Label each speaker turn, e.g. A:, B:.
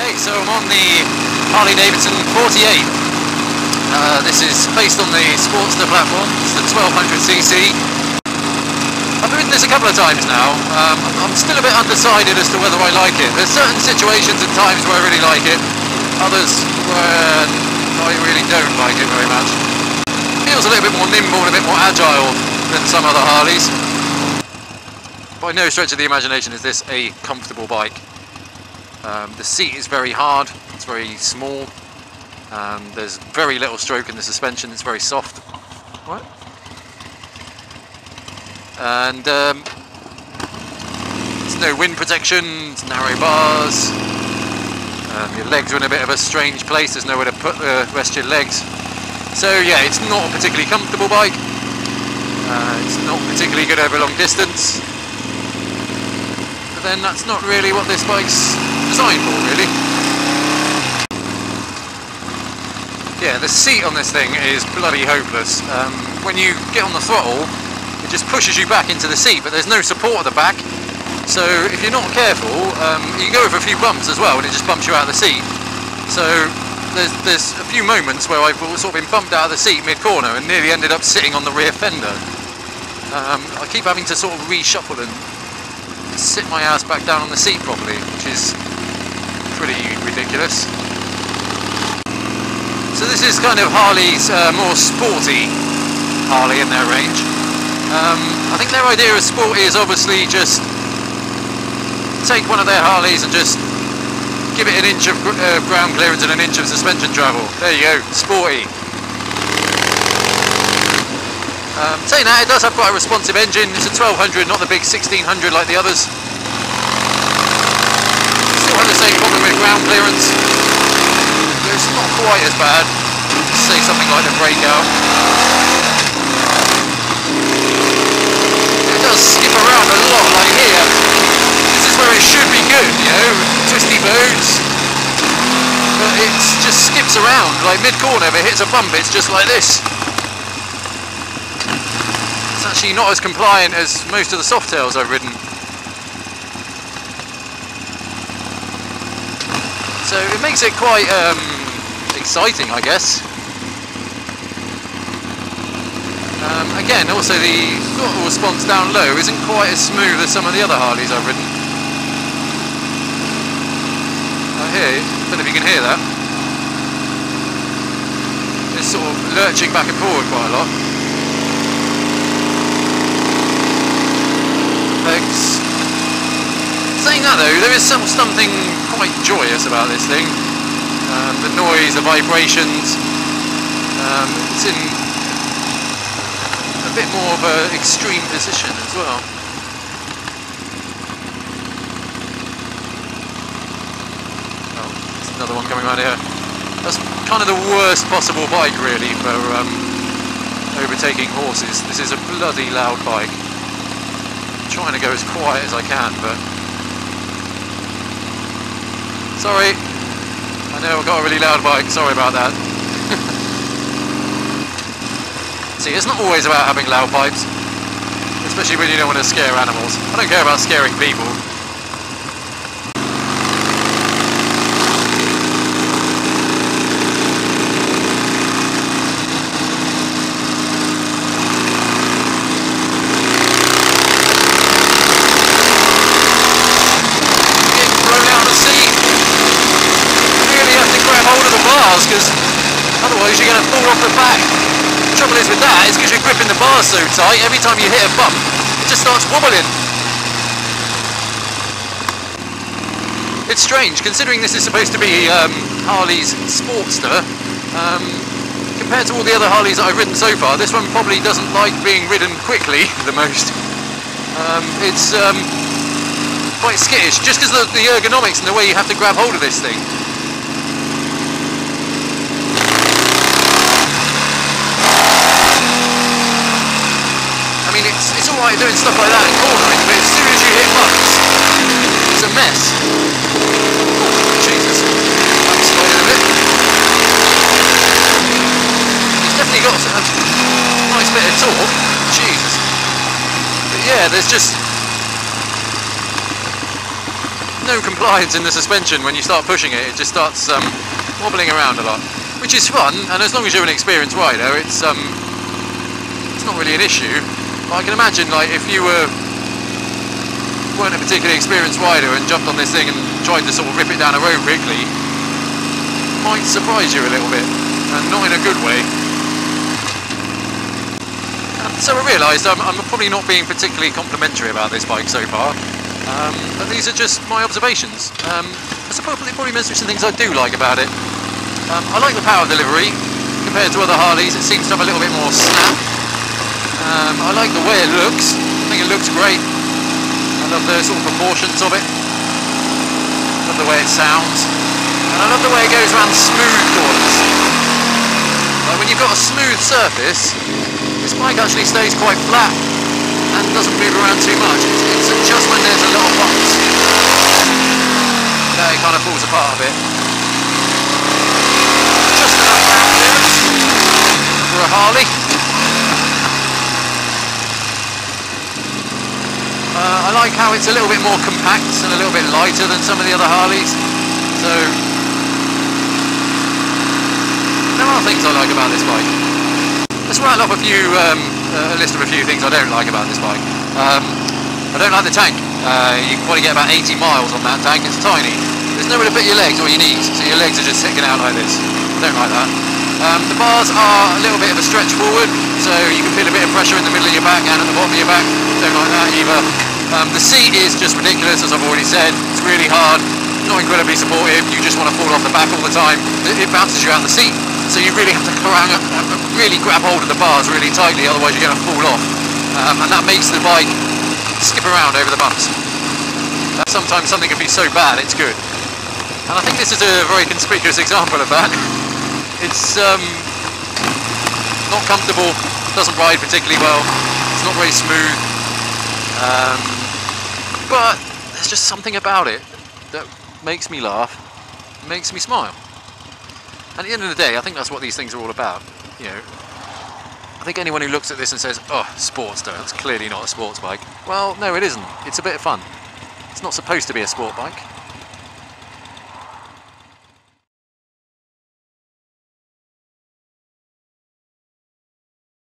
A: Okay, so I'm on the Harley-Davidson 48. This is based on the Sportster platform. It's the 1200cc. I've ridden this a couple of times now. I'm still a bit undecided as to whether I like it. There's certain situations and times where I really like it, others where I really don't like it very much. It feels a little bit more nimble and a bit more agile than some other Harleys. By no stretch of the imagination is this a comfortable bike. The seat is very hard, it's very small, there's very little stroke in the suspension, it's very soft. What? And there's no wind protection, it's narrow bars, your legs are in a bit of a strange place, there's nowhere to rest your legs. So yeah, it's not a particularly comfortable bike, it's not particularly good over long distance. Then that's not really what this bike's designed for, really. Yeah, the seat on this thing is bloody hopeless. When you get on the throttle, it just pushes you back into the seat, but there's no support at the back. So if you're not careful, you can go over a few bumps as well, and it just bumps you out of the seat. So there's a few moments where I've sort of been bumped out of the seat mid-corner and nearly ended up sitting on the rear fender. I keep having to sort of reshuffle and sit my ass back down on the seat properly, which is pretty ridiculous. So this is kind of Harley's more sporty Harley in their range. I think their idea of sporty is obviously just take one of their Harleys and just give it an inch of ground clearance and an inch of suspension travel. There you go, sporty. Saying that, it does have quite a responsive engine. It's a 1200, not the big 1600 like the others. Still have the same problem with ground clearance. It's not quite as bad. Say something like the breakout. It does skip around a lot, like here. This is where it should be good, you know, twisty boats. But it just skips around, like mid-corner. If it hits a bump, it's just like this. It's actually not as compliant as most of the Softails I've ridden. So it makes it quite exciting, I guess. Again, also the throttle response down low isn't quite as smooth as some of the other Harleys I've ridden. I don't know if you can hear that. It's sort of lurching back and forward quite a lot. Saying that though, there is something quite joyous about this thing. The noise, the vibrations, it's in a bit more of an extreme position as well. Oh, there's another one coming around here. That's kind of the worst possible bike really for overtaking horses. This is a bloody loud bike. Trying to go as quiet as I can, but sorry, I know I've got a really loud bike, sorry about that. See, it's not always about having loud pipes, especially when you don't want to scare animals. I don't care about scaring people. Because otherwise you're going to fall off the back. The trouble is with that is because you're gripping the bars so tight, every time you hit a bump it just starts wobbling. It's strange considering this is supposed to be Harley's Sportster. Compared to all the other Harleys that I've ridden so far, this one probably doesn't like being ridden quickly the most. It's quite skittish just because of the ergonomics and the way you have to grab hold of this thing. I mean, it's alright doing stuff like that in cornering, but as soon as you hit bumps, it's a mess. Oh, Jesus. I'm sliding a bit. He's definitely got a nice bit of torque. Jesus. But yeah, there's just no compliance in the suspension when you start pushing it. It just starts wobbling around a lot, which is fun, and as long as you're an experienced rider, it's not really an issue. But I can imagine, like, if you weren't a particularly experienced rider and jumped on this thing and tried to sort of rip it down a road quickly, it might surprise you a little bit, and not in a good way. So I realised I'm probably not being particularly complimentary about this bike so far, but these are just my observations. I suppose it probably mentions some things I do like about it. I like the power delivery. Compared to other Harleys, it seems to have a little bit more snap. I like the way it looks. I think it looks great. I love the sort of proportions of it. I love the way it sounds. And I love the way it goes around smooth corners. Like when you've got a smooth surface, this bike actually stays quite flat and doesn't move around too much. It's just when there's a lot of bumps that it kind of falls apart a bit. Just enough ground clearance for a Harley. I like how it's a little bit more compact and a little bit lighter than some of the other Harleys. So there are things I like about this bike. Let's rattle off a list of a few things I don't like about this bike. I don't like the tank. You can probably get about 80 miles on that tank. It's tiny. There's nowhere to put your legs or your knees, so your legs are just sticking out like this. I don't like that. The bars are a little bit of a stretch forward, so you can feel a bit of pressure in the middle of your back and at the bottom of your back. Don't like that either. The seat is just ridiculous, as I've already said. It's really hard, not incredibly supportive. You just want to fall off the back all the time. It bounces you out of the seat. So you really have to really grab hold of the bars really tightly, otherwise you're going to fall off. And that makes the bike skip around over the bumps. Sometimes something can be so bad, it's good. And I think this is a very conspicuous example of that. It's not comfortable, doesn't ride particularly well, it's not very smooth. But there's just something about it that makes me laugh, makes me smile. And at the end of the day, I think that's what these things are all about. You know, I think anyone who looks at this and says, "Oh, Sportster, that's clearly not a sports bike." Well, no, it isn't. It's a bit of fun. It's not supposed to be a sport bike.